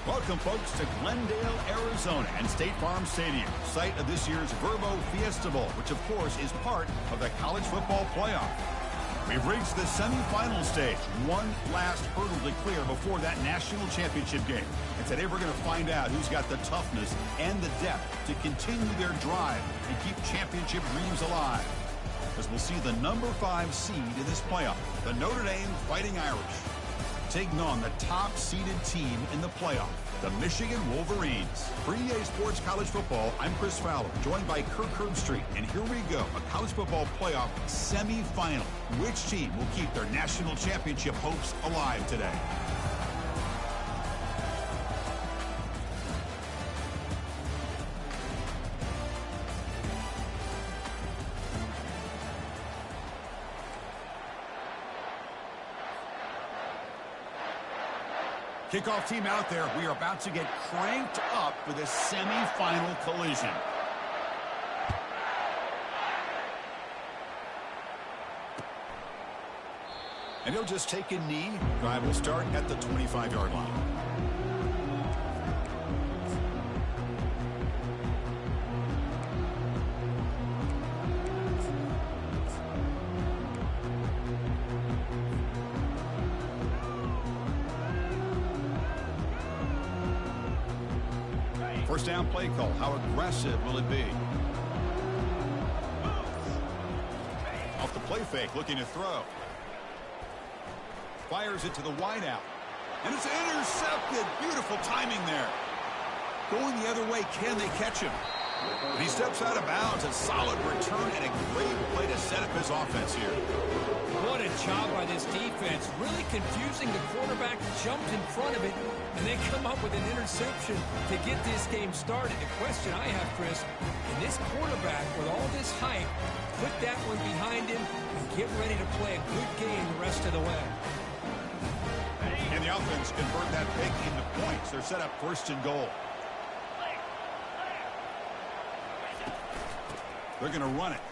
Welcome, folks, to Glendale, Arizona, and State Farm Stadium, site of this year's Verbo Fiesta Bowl, which, of course, is part of the college football playoff. We've reached the semifinal stage, one last hurdle to clear before that national championship game. And today we're going to find out who's got the toughness and the depth to continue their drive and keep championship dreams alive. As we'll see the number 5 seed in this playoff, the Notre Dame Fighting Irish, taking on the top-seeded team in the playoff, the Michigan Wolverines. For EA Sports College Football, I'm Chris Fowler, joined by Kirk Herbstreit. And here we go, a college football playoff semifinal. Which team will keep their national championship hopes alive today? Kickoff team out there. We are about to get cranked up for this semifinal collision. And he'll just take a knee. Drive will start at the 25-yard line. First down play call. How aggressive will it be? Off the play fake, looking to throw. Fires it to the wideout. And it's intercepted. Beautiful timing there. Going the other way, can they catch him? And he steps out of bounds. A solid return and a great play to set up his offense here. What a job by this defense. Really confusing. The quarterback jumped in front of it, and they come up with an interception to get this game started. The question I have, Chris, and this quarterback, with all this hype, put that one behind him and get ready to play a good game the rest of the way. And the offense convert that pick into points. They're set up first and goal. They're going to run it.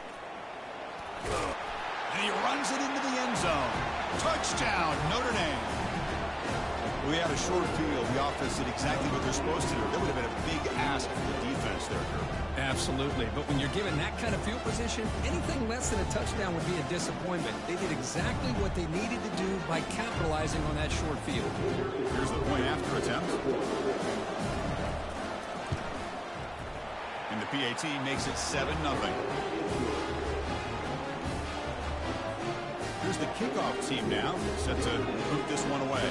And he runs it into the end zone. Touchdown, Notre Dame. We had a short field. The offense did exactly what they're supposed to do. That would have been a big ask for the defense there, Kirk. Absolutely. But when you're given that kind of field position, anything less than a touchdown would be a disappointment. They did exactly what they needed to do by capitalizing on that short field. Here's the point after attempt. And the PAT makes it 7-0. Here's the kickoff team now, set to boot this one away.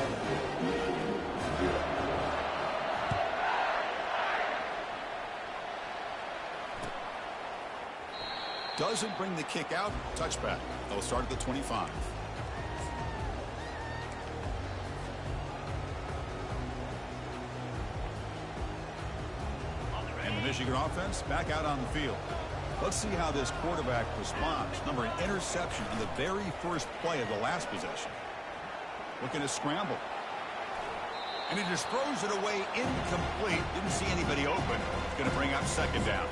Doesn't bring the kick out. Touchback. They'll start at the 25. And the Michigan offense back out on the field. Let's see how this quarterback responds. Number, an interception on the very first play of the last possession. Looking to scramble. And he just throws it away incomplete. Didn't see anybody open. Going to bring up second down.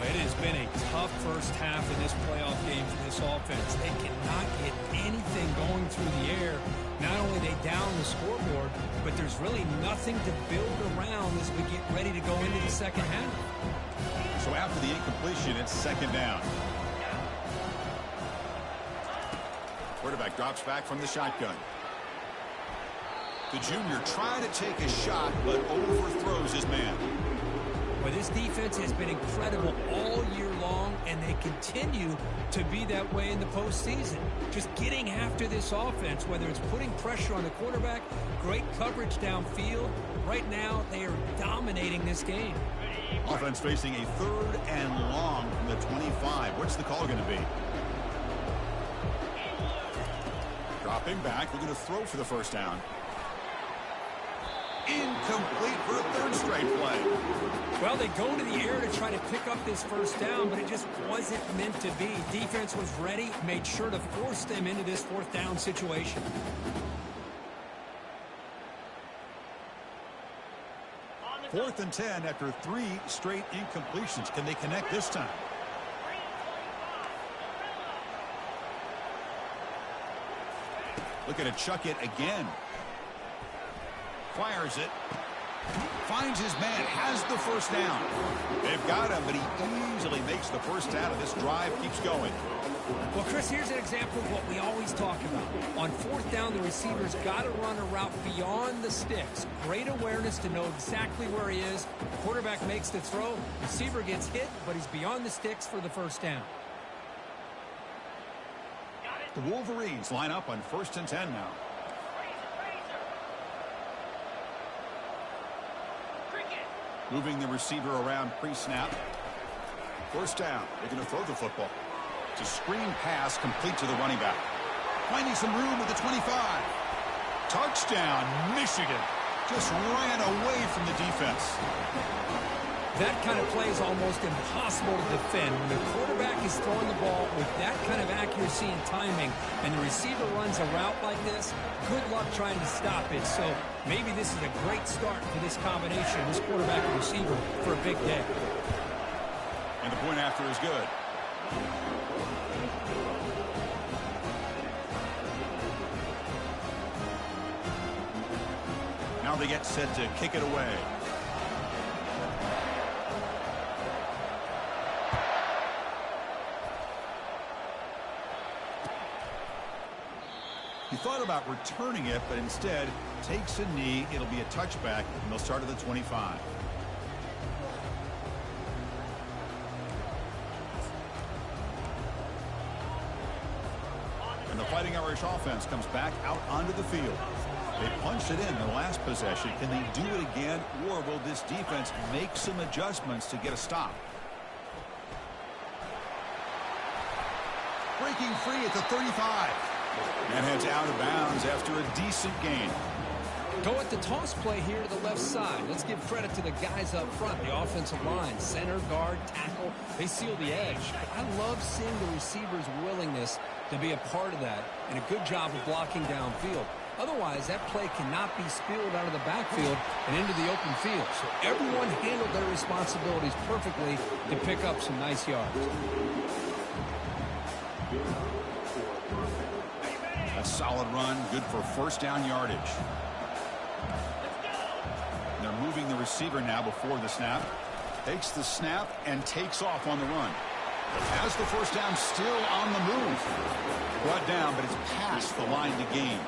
It has been a tough first half in this playoff game for this offense. They cannot get anything going through the air. Not only they down the scoreboard, but there's really nothing to build around as we get ready to go into the second half. So after the incompletion, it's second down. Quarterback drops back from the shotgun. The junior trying to take a shot, but overthrows his man. Well, this defense has been incredible all year long, and they continue to be that way in the postseason. Just getting after this offense, whether it's putting pressure on the quarterback, great coverage downfield. Right now, they are dominating this game. Offense facing a 3rd and long from the 25. What's the call going to be? Dropping back, looking to throw for the first down. Incomplete for a 3rd straight play. Well, they go to the air to try to pick up this first down, but it just wasn't meant to be. Defense was ready, made sure to force them into this 4th down situation. Fourth and 10 after 3 straight incompletions. Can they connect this time? Looking to chuck it again. Fires it. Finds his man, has the first down. They've got him, but he easily makes the first down, and this drive keeps going. Well, Chris, here's an example of what we always talk about. On fourth down, the receiver's got to run a route beyond the sticks. Great awareness to know exactly where he is. The quarterback makes the throw. Receiver gets hit, but he's beyond the sticks for the first down. The Wolverines line up on 1st and 10 now. Moving the receiver around pre-snap. First down. They're going to throw the football. It's a screen pass complete to the running back. Finding some room at the 25. Touchdown, Michigan. Just ran away from the defense. That kind of play is almost impossible to defend. When the quarterback is throwing the ball with that kind of accuracy and timing, and the receiver runs a route like this, good luck trying to stop it. So maybe this is a great start for this combination, this quarterback and receiver, for a big day. And the point after is good. Now they get set to kick it away. He thought about returning it, but instead takes a knee. It'll be a touchback, and they'll start at the 25. And the Fighting Irish offense comes back out onto the field. They punched it in the last possession. Can they do it again, or will this defense make some adjustments to get a stop? Breaking free at the 35. And heads out of bounds after a decent gain. Go at the toss play here to the left side. Let's give credit to the guys up front, the offensive line, center, guard, tackle. They seal the edge. But I love seeing the receiver's willingness to be a part of that, and a good job of blocking downfield. Otherwise, that play cannot be spilled out of the backfield and into the open field. So everyone handled their responsibilities perfectly to pick up some nice yards. A solid run, good for first down yardage. And they're moving the receiver now before the snap. Takes the snap and takes off on the run. Has the first down, still on the move. Brought down, but it's past the line to gain.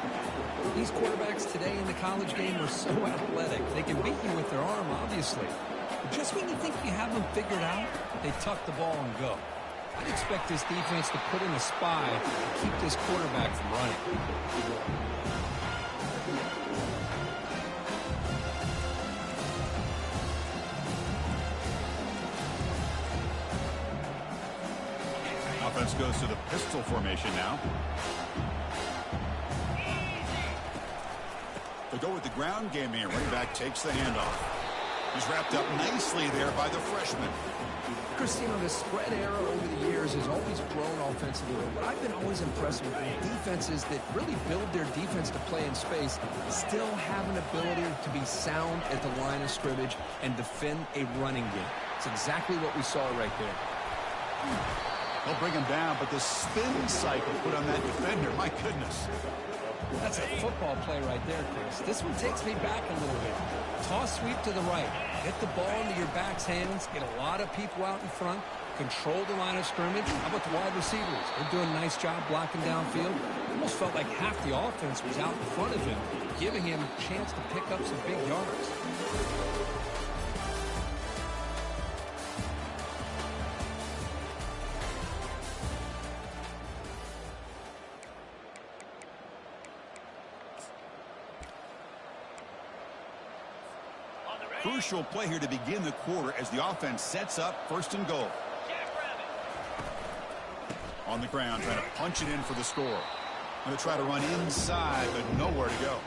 These quarterbacks today in the college game are so athletic. They can beat you with their arm, obviously. But just when you think you have them figured out, they tuck the ball and go. I'd expect this defense to put in a spy to keep this quarterback from running. Offense goes to the pistol formation now. They go with the ground game here. Running back takes the handoff. He's wrapped up nicely there by the freshman. Chris, you know, the spread era over the years has always grown offensively, but I've been always impressed with defenses that really build their defense to play in space, still have an ability to be sound at the line of scrimmage and defend a running game. It's exactly what we saw right there. They'll bring him down, but the spin cycle put on that defender, my goodness. That's a football play right there, Chris. This one takes me back a little bit. Toss sweep to the right. Get the ball into your back's hands. Get a lot of people out in front. Control the line of scrimmage. How about the wide receivers? They're doing a nice job blocking downfield. Almost felt like half the offense was out in front of him, giving him a chance to pick up some big yards. Crucial play here to begin the quarter as the offense sets up first and goal. On the ground, trying to punch it in for the score. Going to try to run inside, but nowhere to go.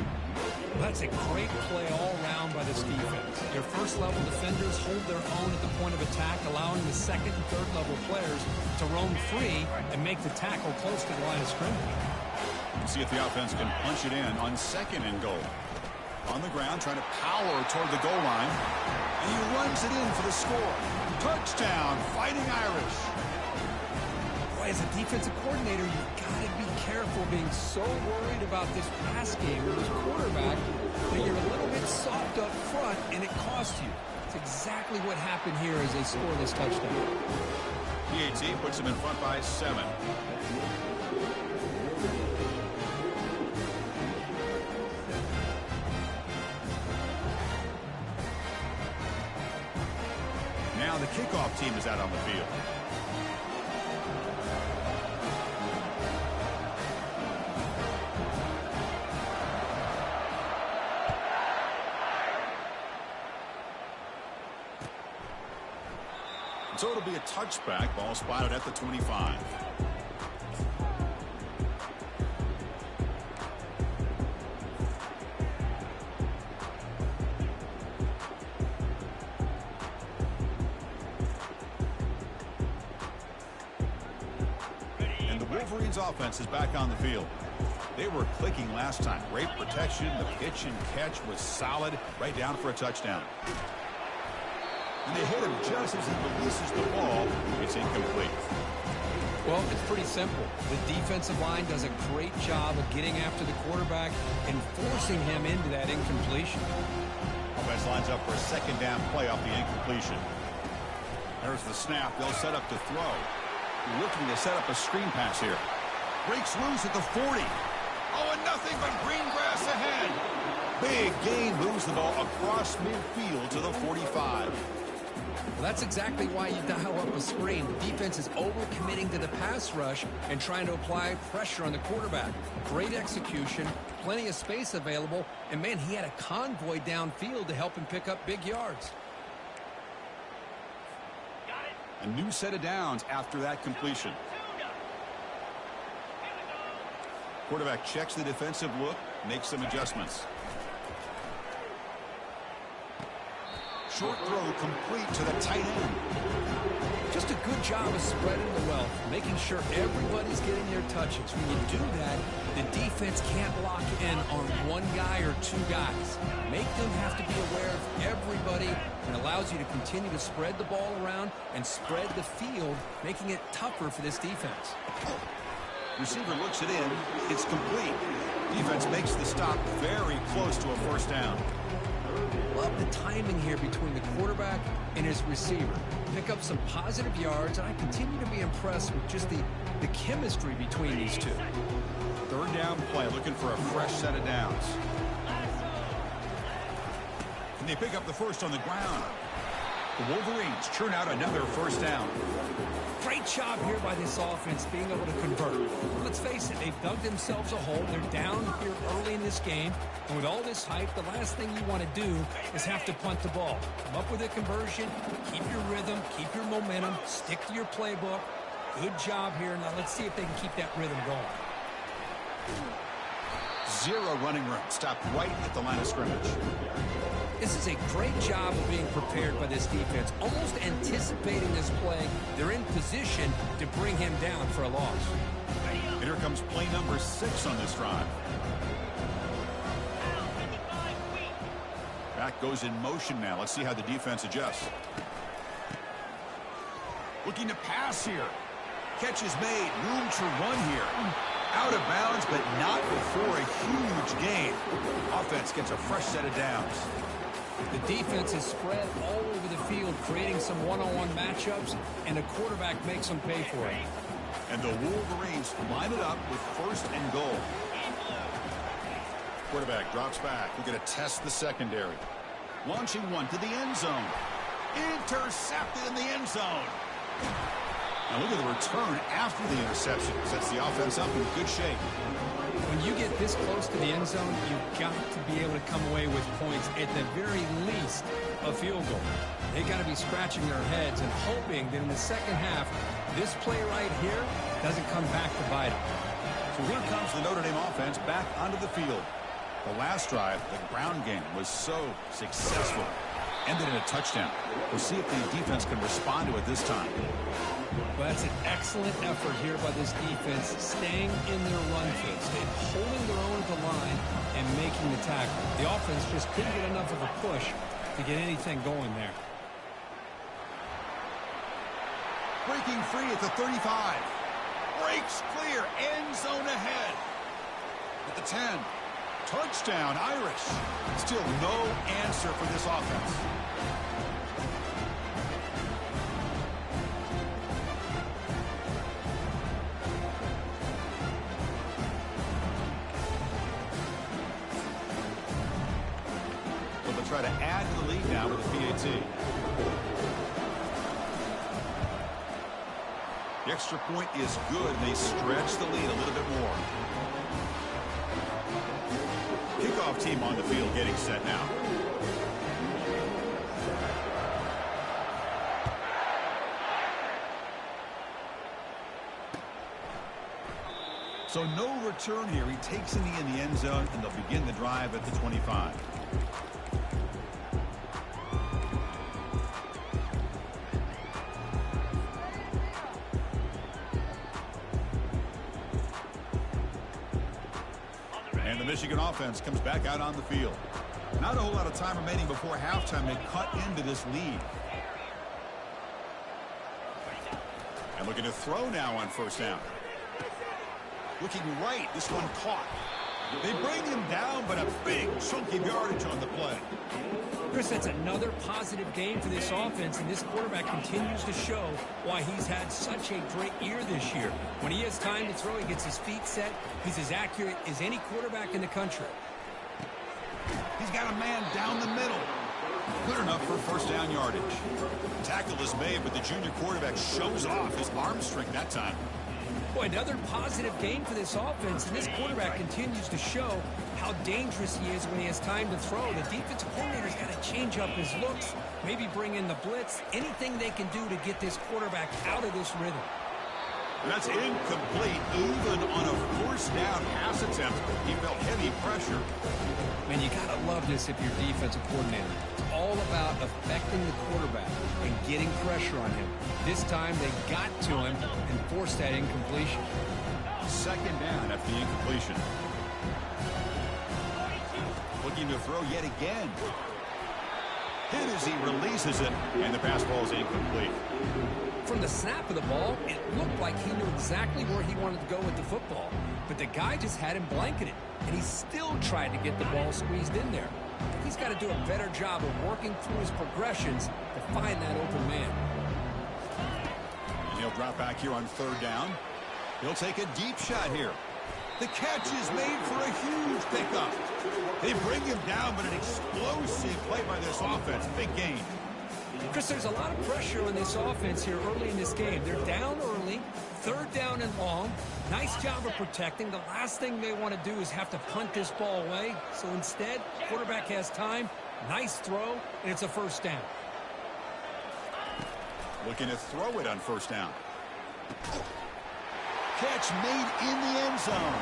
That's a great play all around by this defense. Your first-level defenders hold their own at the point of attack, allowing the second and third-level players to roam free and make the tackle close to the line of scrimmage. We'll see if the offense can punch it in on second and goal. On the ground, trying to power toward the goal line. And he runs it in for the score. Touchdown, Fighting Irish. Boy, as a defensive coordinator, you've got to be careful being so worried about this pass game or this quarterback that you're a little bit soft up front and it costs you. It's exactly what happened here as they score this touchdown. PAT puts them in front by 7. Now the kickoff team is out on the field. So it'll be a touchback. Ball spotted at the 25. And the Wolverines offense is back on the field. They were clicking last time. Great protection. The pitch and catch was solid. Right down for a touchdown. And they hit him just as he releases the ball. It's incomplete. Well, it's pretty simple. The defensive line does a great job of getting after the quarterback and forcing him into that incompletion. Offense lines up for a second down play off the incompletion. There's the snap. They'll set up to throw. Looking to set up a screen pass here. Breaks loose at the 40. Oh, and nothing but green grass ahead. Big gain, moves the ball across midfield to the 45. Well, that's exactly why you dial up a screen. The defense is overcommitting to the pass rush and trying to apply pressure on the quarterback. Great execution, plenty of space available, and man, he had a convoy downfield to help him pick up big yards. A new set of downs after that completion. Quarterback checks the defensive look, makes some adjustments. Short throw complete to the tight end. Just a good job of spreading the wealth, making sure everybody's getting their touches. When you do that, the defense can't lock in on one guy or two guys. Make them have to be aware of everybody, and allows you to continue to spread the ball around and spread the field, making it tougher for this defense. Receiver looks it in. It's complete. Defense makes the stop very close to a first down. Love the timing here between the quarterback and his receiver. Pick up some positive yards, and I continue to be impressed with just the chemistry between these two. Third down play, looking for a fresh set of downs. And they pick up the first on the ground. The Wolverines churn out another first down. Great job here by this offense being able to convert. Let's face it, they've dug themselves a hole. They're down here early in this game. And with all this hype, the last thing you want to do is have to punt the ball. Come up with a conversion, keep your rhythm, keep your momentum, stick to your playbook. Good job here. Now let's see if they can keep that rhythm going. Zero running room. Stopped right at the line of scrimmage. This is a great job of being prepared by this defense. Almost anticipating this play, they're in position to bring him down for a loss. And here comes play number 6 on this drive. Back goes in motion now. Let's see how the defense adjusts. Looking to pass here. Catch is made. Room to run here. Out of bounds, but not before a huge gain. Offense gets a fresh set of downs. The defense is spread all over the field, creating some one-on-one matchups, and the quarterback makes them pay for it. And the Wolverines line it up with first and goal. Quarterback drops back. We're going to test the secondary. Launching one to the end zone. Intercepted in the end zone. Now look at the return after the interception. Sets the offense up in good shape. When you get this close to the end zone, you've got to be able to come away with points, at the very least, a field goal. They got to be scratching their heads and hoping that in the second half, this play right here doesn't come back to bite them. So here comes the Notre Dame offense back onto the field. The last drive, the ground game, was so successful. Ended in a touchdown. We'll see if the defense can respond to it this time. Well, that's an excellent effort here by this defense, staying in their run field, staying holding their own at the line and making the tackle. The offense just couldn't get enough of a push to get anything going there. Breaking free at the 35. breaks clear, end zone ahead. At the 10, touchdown Irish. Still no answer for this offense. So they'll try to add to the lead now with a PAT. The extra point is good, and they stretch the lead a little bit more. Kickoff team on the field getting set now. So no return here. He takes it in the end zone, and they'll begin the drive at the 25. And the Michigan offense comes back out on the field. Not a whole lot of time remaining before halftime. They cut into this lead. And looking to throw now on first down. Looking right, this one caught. They bring him down, but a big chunky yardage on the play. Chris, that's another positive game for this offense, and this quarterback continues to show why he's had such a great year this year. When he has time to throw, he gets his feet set. He's as accurate as any quarterback in the country. He's got a man down the middle. Good enough for first down yardage. Tackle is made, but the junior quarterback shows off his arm strength that time. Boy, another positive game for this offense, and this quarterback continues to show how dangerous he is when he has time to throw. The defensive coordinator's got to change up his looks, maybe bring in the blitz, anything they can do to get this quarterback out of this rhythm. That's incomplete, even on a first down pass attempt. He felt heavy pressure. Man, you got to love this if you're defensive coordinator. It's all about affecting the quarterback and getting pressure on him. This time they got to him and forced that incompletion. Second down after the incompletion. Looking to throw yet again. Hit as he releases it, and the pass ball is incomplete. From the snap of the ball, it looked like he knew exactly where he wanted to go with the football. But the guy just had him blanketed, and he still tried to get the ball squeezed in there. He's got to do a better job of working through his progressions to find that open man. And he'll drop back here on third down. He'll take a deep shot here. The catch is made for a huge pickup. They bring him down, but an explosive play by this offense. Big gain. Chris, there's a lot of pressure on this offense here early in this game. They're down early, third down and long. Nice job of protecting. The last thing they want to do is have to punt this ball away. So instead, quarterback has time, nice throw, and it's a first down. Looking to throw it on first down. Catch made in the end zone.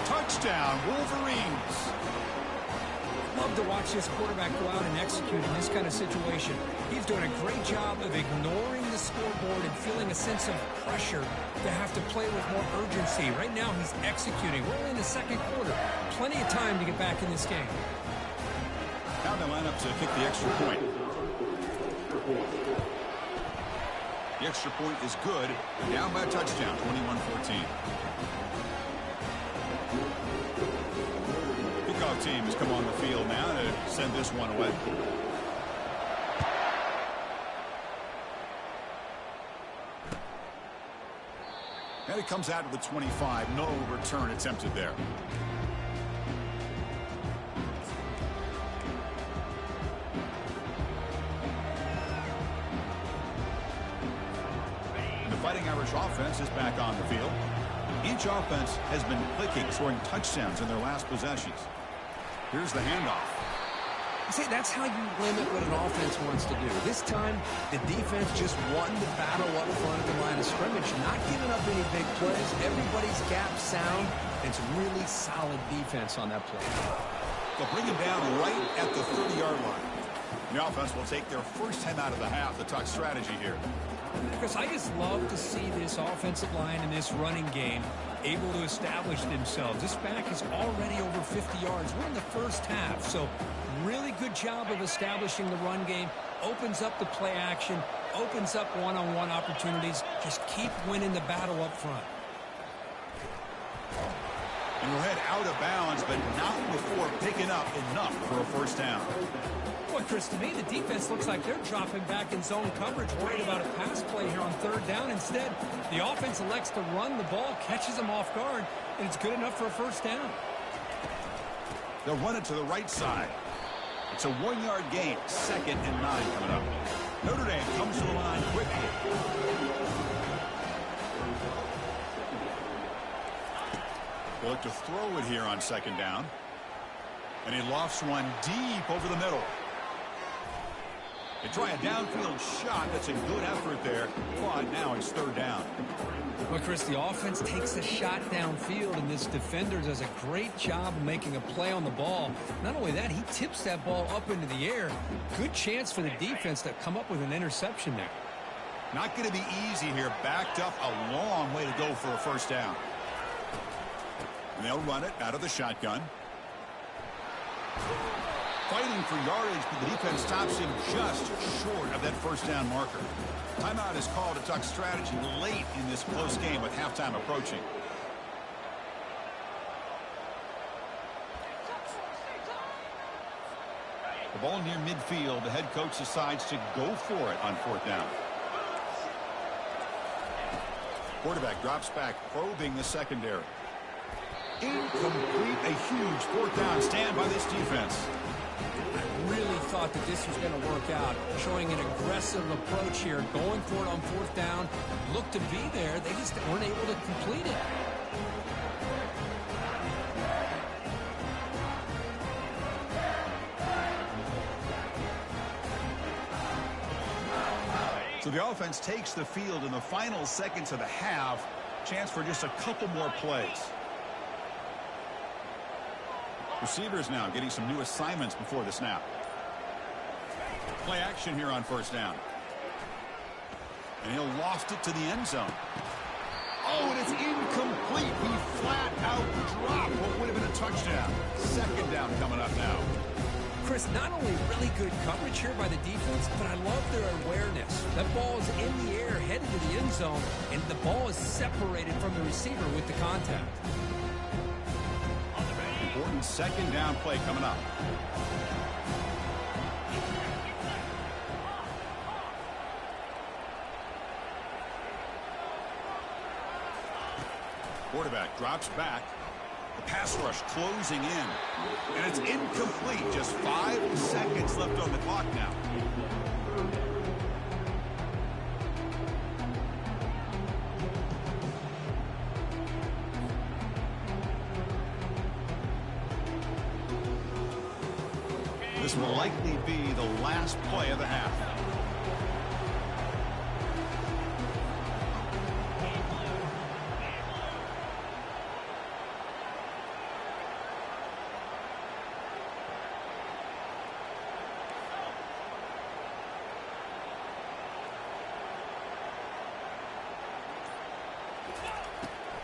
Touchdown, Wolverines. Love to watch this quarterback go out and execute in this kind of situation. He's doing a great job of ignoring the scoreboard and feeling a sense of pressure to have to play with more urgency. Right now, he's executing. We're in the second quarter. Plenty of time to get back in this game. Now they line up to kick the extra point. The extra point is good. Down by a touchdown, 21-14. Kickoff team has come on the field now to send this one away. And it comes out to the 25. No return attempted there. The Fighting Irish offense is back on the field. Each offense has been clicking, scoring touchdowns in their last possessions. Here's the handoff. See, that's how you limit what an offense wants to do. This time, the defense just won the battle up front of the line of scrimmage, not giving up any big plays. Everybody's gap sound. It's really solid defense on that play. They'll bring him down right at the 30-yard line. The offense will take their first time out of the half to talk strategy here. Because I just love to see this offensive line and this running game able to establish themselves. This back is already over 50 yards. We're in the first half, so really good job of establishing the run game. Opens up the play action, opens up one-on-one opportunities. Just keep winning the battle up front. And he'll head out of bounds, but not before picking up enough for a first down. Well, Chris, to me, the defense looks like they're dropping back in zone coverage, worried about a pass play here on third down. Instead, the offense elects to run the ball, catches them off guard, and it's good enough for a first down. They'll run it to the right side. It's a 1-yard gain, 2nd and 9 coming up. Notre Dame comes to the line quickly. They'll look to throw it here on 2nd down. And he lofts one deep over the middle. They try a downfield shot. That's a good effort there. But now it's 3rd down. Well, Chris, the offense takes a shot downfield, and this defender does a great job of making a play on the ball. Not only that, he tips that ball up into the air. Good chance for the defense to come up with an interception there. Not going to be easy here. Backed up a long way to go for a first down. And they'll run it out of the shotgun. Fighting for yardage, but the defense stops him just short of that first down marker. Timeout is called to talk strategy late in this close game with halftime approaching. The ball near midfield. The head coach decides to go for it on 4th down. Quarterback drops back, probing the secondary. Incomplete. A huge 4th down stand by this defense. I really thought that this was going to work out, showing an aggressive approach here, going for it on 4th down. Looked to be there. They just weren't able to complete it. So the offense takes the field in the final seconds of the half. Chance for just a couple more plays. Receivers now getting some new assignments before the snap. Play action here on 1st down. And he'll loft it to the end zone. Oh, and it's incomplete. He flat out dropped what would have been a touchdown. 2nd down coming up now. Chris, not only really good coverage here by the defense, but I love their awareness. That ball is in the air, headed to the end zone, and the ball is separated from the receiver with the contact. Important 2nd down play coming up. Quarterback drops back. The pass rush closing in. And it's incomplete. Just 5 seconds left on the clock now. This will likely be the last play of the half.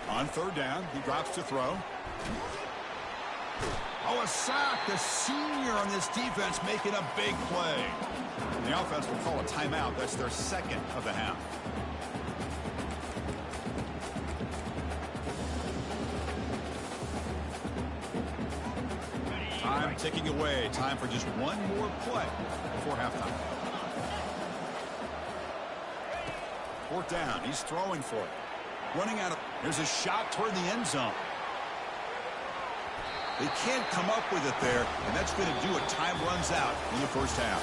On 3rd down, he drops to throw. Oh, a sack. The senior on this defense making a big play. The offense will call a timeout. That's their 2nd of the half. Time ticking away. Time for just one more play before halftime. 4th down. He's throwing for it. Running out of... There's a shot toward the end zone. They can't come up with it there, and that's going to do it. Time runs out in the first half.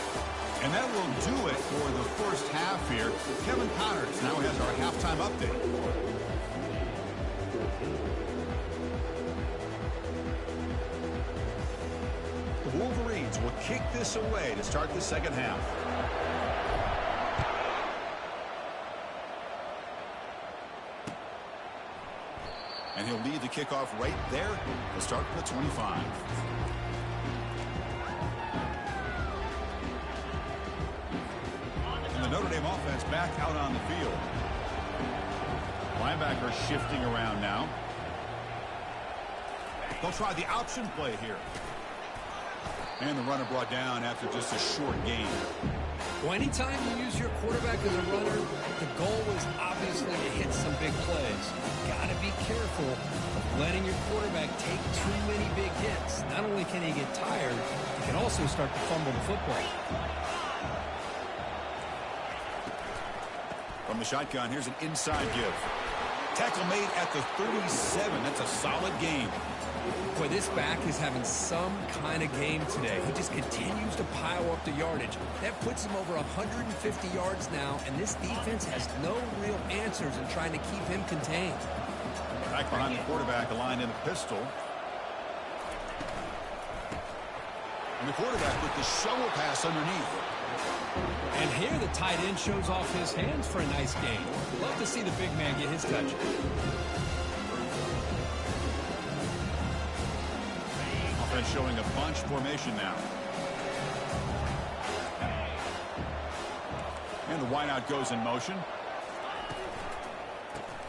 And that will do it for the first half here. Kevin Connors now has our halftime update. The Wolverines will kick this away to start the 2nd half. And he'll lead the kickoff right there to start the 25. And the Notre Dame offense back out on the field. Linebacker shifting around now. They'll try the option play here. And the runner brought down after just a short gain. Well, anytime you use your quarterback as a runner, the goal is obviously to hit some big plays. Got to be careful of letting your quarterback take too many big hits. Not only can he get tired, he can also start to fumble the football. From the shotgun, here's an inside give. Tackle made at the 37. That's a solid game. Boy, this back is having some kind of game today. He just continues to pile up the yardage. That puts him over 150 yards now, and this defense has no real answers in trying to keep him contained. Back behind the quarterback, aligned in a pistol. And the quarterback with the shovel pass underneath. And here the tight end shows off his hands for a nice gain. Love to see the big man get his touch. Offense showing a bunch formation now. And the wideout goes in motion.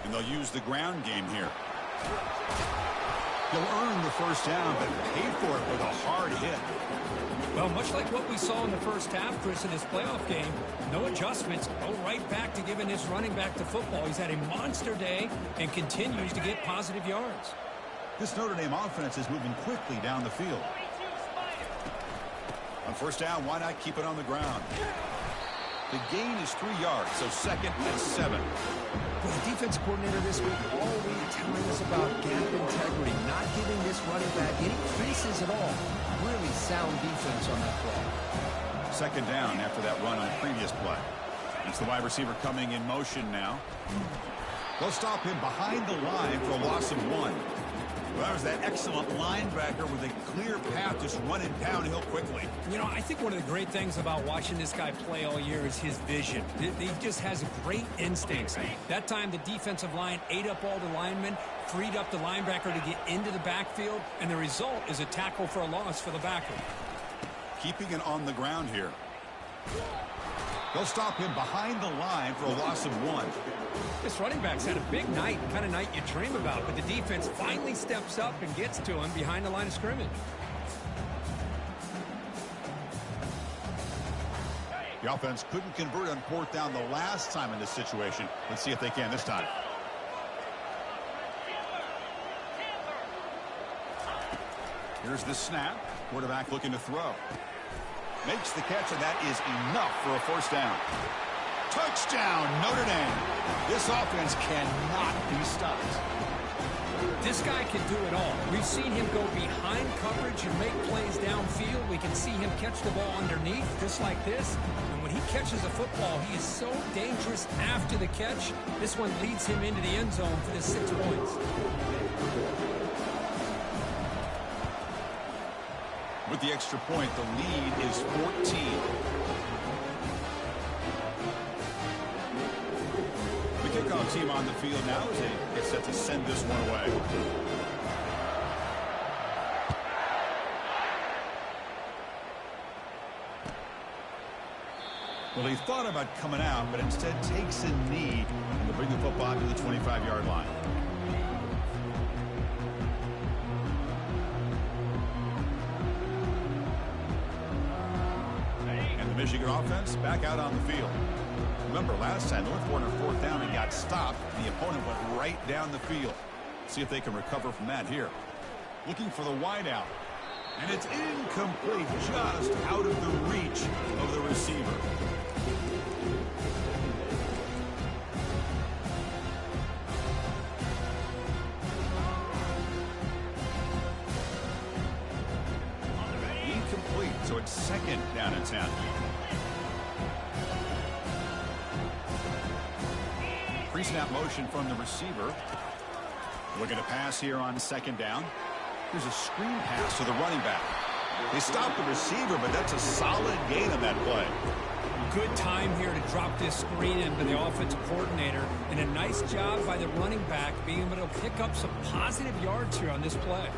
And they'll use the ground game here. He'll earn the first down, but pay for it with a hard hit. Well, much like what we saw in the first half, Chris, in this playoff game, no adjustments, go right back to giving this running back the football. He's had a monster day and continues to get positive yards. This Notre Dame offense is moving quickly down the field. On first down, why not keep it on the ground? The gain is 3 yards, so second and 7. Well, the defense coordinator this week all week telling us about gap integrity, not giving this running back any creases at all. Really sound defense on that play. Second down after that run on the previous play. It's the wide receiver coming in motion now. They'll stop him behind the line for a loss of 1. Well, that was that excellent linebacker with a clear path just running downhill quickly. You know, I think one of the great things about watching this guy play all year is his vision. He just has great instincts. That time, the defensive line ate up all the linemen, freed up the linebacker to get into the backfield, and the result is a tackle for a loss for the backer. Keeping it on the ground here. They'll stop him behind the line for a loss of 1. This running back's had a big night, kind of night you dream about, but the defense finally steps up and gets to him behind the line of scrimmage. The offense couldn't convert on fourth down the last time in this situation. Let's see if they can this time. Here's the snap. Quarterback looking to throw. Makes the catch, and that is enough for a first down. Touchdown, Notre Dame. This offense cannot be stopped. This guy can do it all. We've seen him go behind coverage and make plays downfield. We can see him catch the ball underneath, just like this. And when he catches a football, he is so dangerous after the catch. This one leads him into the end zone for the 6 points. With the extra point, the lead is 14. The kickoff team on the field now as they get set to send this one away. Well, he thought about coming out, but instead takes a knee to bring the football to the 25-yard line. Michigan offense back out on the field. Remember, last time they went for it on fourth down and got stopped. The opponent went right down the field. See if they can recover from that here. Looking for the wideout. And it's incomplete, just out of the reach of the receiver. Incomplete, so it's second down and 10. Pre-snap motion from the receiver. Looking to pass here on second down. Here's a screen pass to the running back. They stop the receiver, but that's a solid gain on that play. Good time here to drop this screen in for the offensive coordinator. And a nice job by the running back being able to pick up some positive yards here on this play.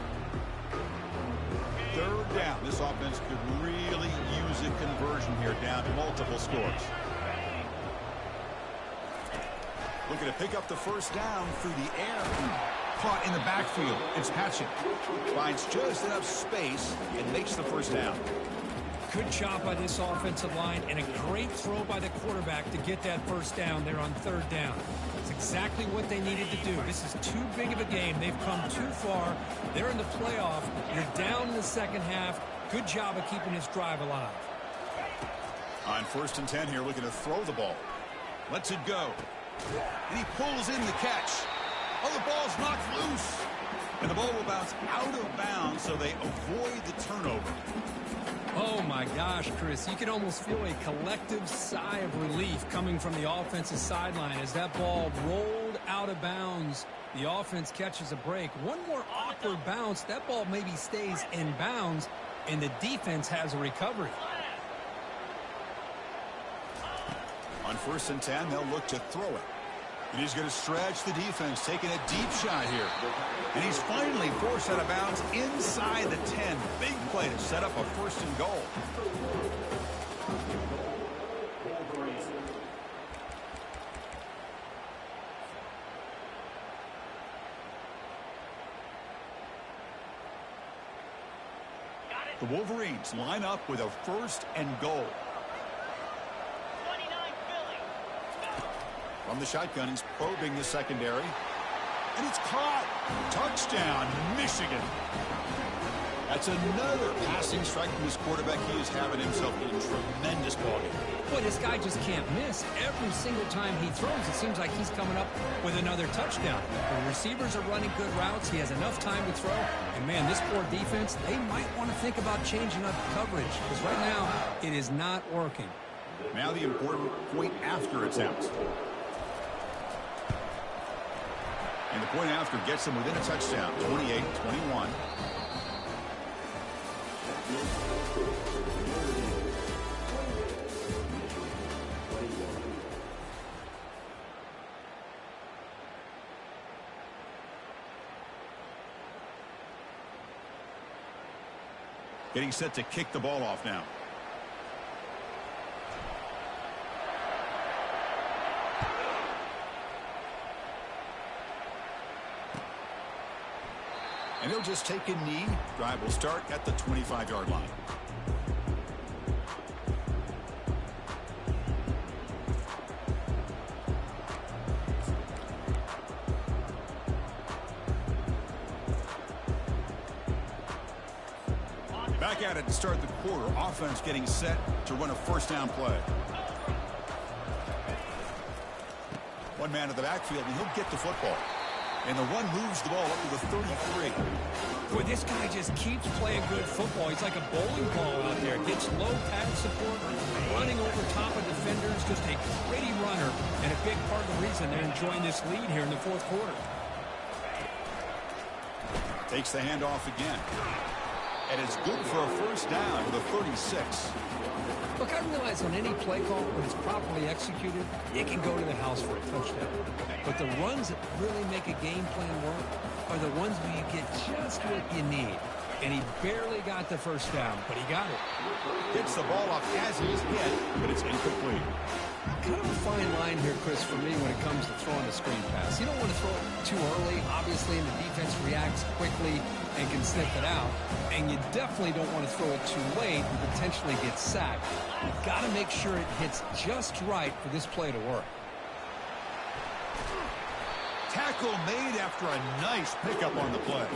Third down. This offense could really use a conversion here down to multiple scores. Looking to pick up the first down through the air. Caught in the backfield. It's Hatchett. Finds just enough space and makes the first down. Good job by this offensive line and a great throw by the quarterback to get that first down there on third down. It's exactly what they needed to do. This is too big of a game. They've come too far. They're in the playoff. You're down in the second half. Good job of keeping this drive alive. On 1st and 10 here, looking to throw the ball. Lets it go. And he pulls in the catch. Oh, the ball's knocked loose. And the ball will bounce out of bounds, so they avoid the turnover. Oh, my gosh, Chris. You can almost feel a collective sigh of relief coming from the offensive sideline as that ball rolled out of bounds. The offense catches a break. One more awkward bounce. That ball maybe stays in bounds, and the defense has a recovery. On 1st and 10, they'll look to throw it. And he's going to stretch the defense, taking a deep shot here. And he's finally forced out of bounds inside the 10. Big play to set up a 1st and goal. The Wolverines line up with a 1st and goal. From the shotgun, he's probing the secondary. And it's caught. Touchdown, Michigan. That's another passing strike from his quarterback. He is having himself a tremendous ballgame. Boy, this guy just can't miss. Every single time he throws, it seems like he's coming up with another touchdown. The receivers are running good routes. He has enough time to throw. And, man, this poor defense, they might want to think about changing up coverage. Because right now, it is not working. Now the important point after attempt. And the point after gets them within a touchdown, 28-21. Getting set to kick the ball off now. And he'll just take a knee. Drive will start at the 25-yard line. Back at it to start the quarter. Offense getting set to run a 1st down play. One man at the backfield, and he'll get the football. And the run moves the ball up to the 33. Boy, this guy just keeps playing good football. He's like a bowling ball out there. Gets low pad support, running over top of defenders. Just a gritty runner, and a big part of the reason they're enjoying this lead here in the 4th quarter. Takes the handoff again. And it's good for a 1st down to the 36. Look, I realize on any play call, when it's properly executed, it can go to the house for a touchdown. But the runs that really make a game plan work are the ones where you get just what you need. And he barely got the 1st down, but he got it. Gets the ball off as he's hit, but it's incomplete. Kind of a fine line here, Chris, for me when it comes to throwing a screen pass. You don't want to throw it too early, obviously, and the defense reacts quickly and can sniff it out. And you definitely don't want to throw it too late and potentially get sacked. You've got to make sure it hits just right for this play to work. Tackle made after a nice pickup on the play.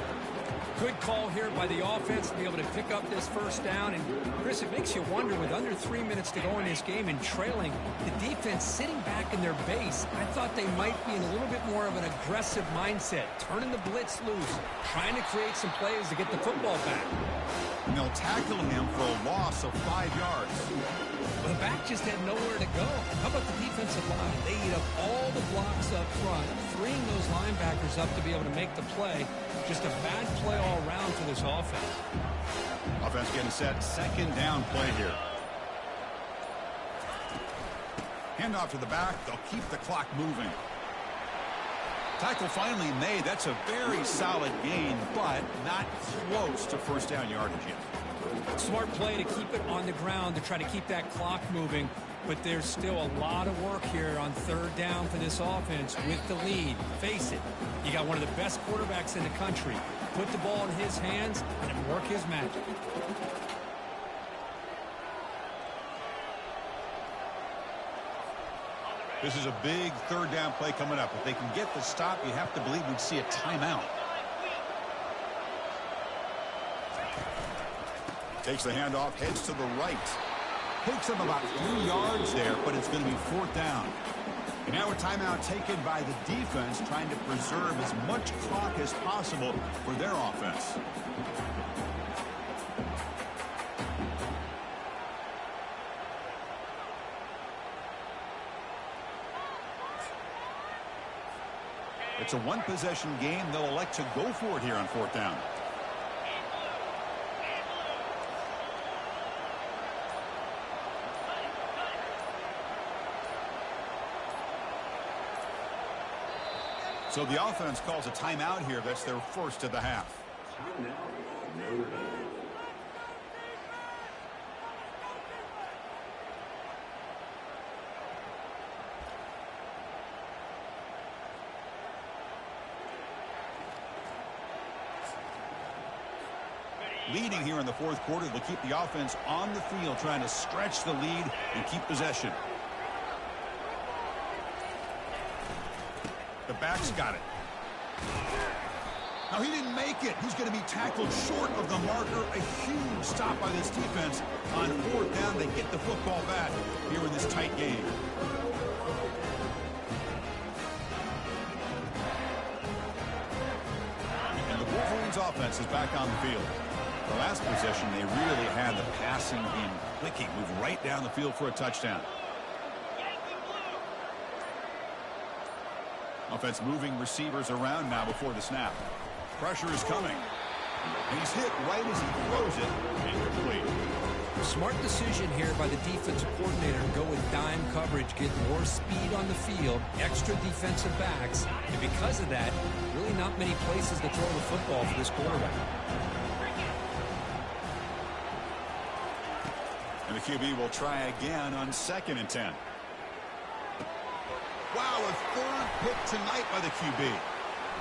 Good call here by the offense to be able to pick up this 1st down. And, Chris, it makes you wonder, with under 3 minutes to go in this game and trailing, the defense sitting back in their base. I thought they might be in a little bit more of an aggressive mindset, turning the blitz loose, trying to create some plays to get the football back. And they'll tackle him for a loss of 5 yards. Well, the back just had nowhere to go. How about the defensive line? They eat up all the blocks up front, freeing those linebackers up to be able to make the play. Just a bad play all around for this offense. Offense getting set. 2nd down play here. Handoff to the back. They'll keep the clock moving. Tackle finally made. That's a very solid gain, but not close to 1st down yardage yet. Smart play to keep it on the ground to try to keep that clock moving. But there's still a lot of work here on 3rd down for this offense with the lead. Face it, you got one of the best quarterbacks in the country. Put the ball in his hands and work his magic. This is a big third down play coming up. If they can get the stop, you have to believe we'd see a timeout. Takes the handoff, heads to the right. Takes him about 3 yards there, but it's going to be 4th down. And now a timeout taken by the defense, trying to preserve as much clock as possible for their offense. It's a one-possession game. They'll elect to go for it here on 4th down. So the offense calls a timeout here. That's their first of the half. Leading here in the 4th quarter, they'll keep the offense on the field, trying to stretch the lead and keep possession. The back's got it. Now, he didn't make it. He's going to be tackled short of the marker. A huge stop by this defense. On 4th down, they get the football back here in this tight game. And the Wolverines' offense is back on the field. The last possession, they really had the passing game clicking. Moved right down the field for a touchdown. Offense moving receivers around now before the snap. Pressure is coming. And he's hit right as he throws it. Incomplete. Smart decision here by the defensive coordinator to go with dime coverage, get more speed on the field, extra defensive backs, and because of that, really not many places to throw the football for this quarterback. And the QB will try again on 2nd and 10. Wow, a 3rd pick tonight by the QB.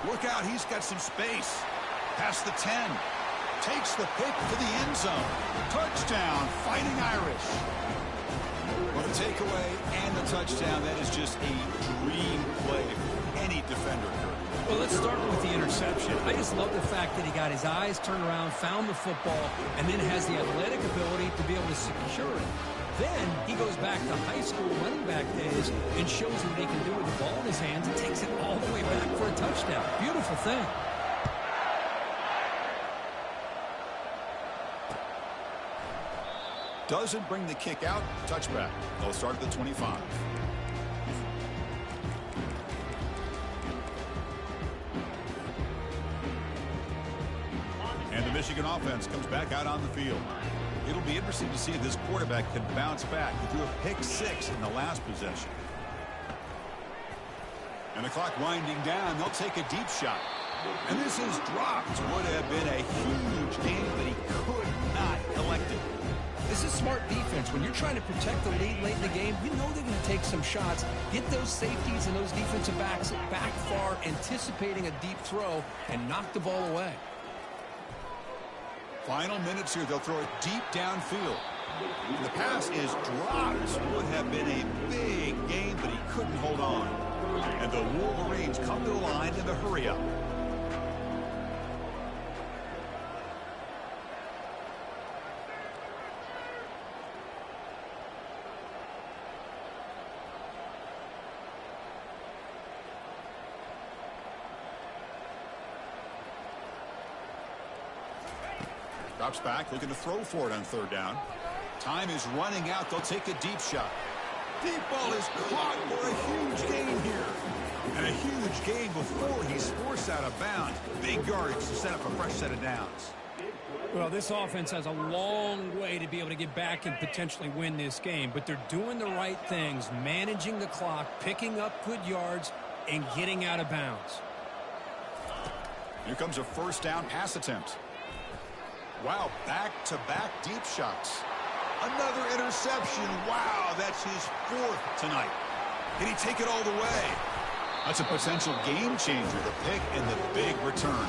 Look out, he's got some space. Past the 10. Takes the pick to the end zone. Touchdown, Fighting Irish. Well, the takeaway and the touchdown, that is just a dream play for any defender. Well, let's start with the interception. I just love the fact that he got his eyes turned around, found the football, and then has the athletic ability to be able to secure it. Then he goes back to high school running back days and shows what he can do with the ball in his hands and takes it all the way back for a touchdown. Beautiful thing. Doesn't bring the kick out. Touchback. They'll start at the 25. And the Michigan offense comes back out on the field. It'll be interesting to see if this quarterback can bounce back. He threw a pick-6 in the last possession. And the clock winding down. They'll take a deep shot. And this is dropped. Would have been a huge game, but he could not collect it. This is smart defense. When you're trying to protect the lead late in the game, you know they're going to take some shots, get those safeties and those defensive backs back far, anticipating a deep throw, and knock the ball away. Final minutes here. They'll throw it deep downfield. The pass is dropped. Would have been a big game, but he couldn't hold on. And the Wolverines come to the line in the hurry-up. Drops back, looking to throw for it on 3rd down. Time is running out. They'll take a deep shot. Deep ball is caught for a huge gain here. And a huge gain before he's forced out of bounds. Big yardage to set up a fresh set of downs. Well, this offense has a long way to be able to get back and potentially win this game, but they're doing the right things, managing the clock, picking up good yards, and getting out of bounds. Here comes a 1st down pass attempt. Wow, back-to-back deep shots. Another interception. Wow, that's his 4th tonight. Can he take it all the way? That's a potential game changer, the pick and the big return.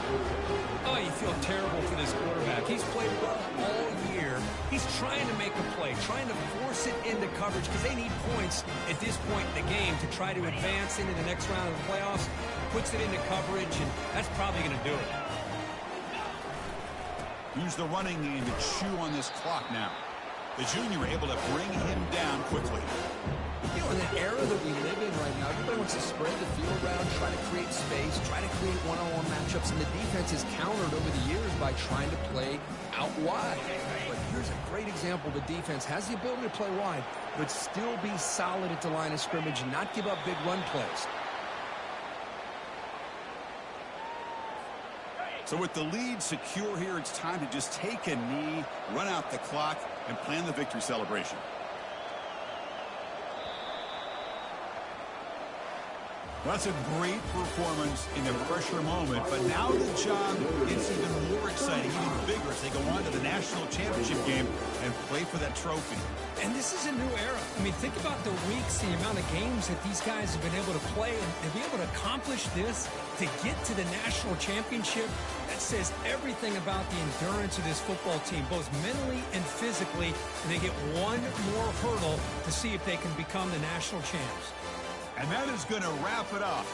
Oh, you feel terrible for this quarterback. He's played well all year. He He's trying to make a play, trying to force it into coverage because they need points at this point in the game to try to advance into the next round of the playoffs. Puts it into coverage, and that's probably going to do it. Use the running game to chew on this clock now. The junior able to bring him down quickly. You know, in the era that we live in right now, everybody wants to spread the field around, try to create space, try to create one-on-one matchups, and the defense is countered over the years by trying to play out wide. But here's a great example. The defense has the ability to play wide, but still be solid at the line of scrimmage and not give up big run plays. So with the lead secure here, it's time to just take a knee, run out the clock, and plan the victory celebration. Well, that's a great performance in the pressure moment, but now the job gets even more exciting, even bigger as they go on to the national championship game and play for that trophy. And this is a new era. I mean, think about the weeks, the amount of games that these guys have been able to play, and to be able to accomplish this, to get to the national championship, that says everything about the endurance of this football team, both mentally and physically, and they get one more hurdle to see if they can become the national champs. And that is going to wrap it up.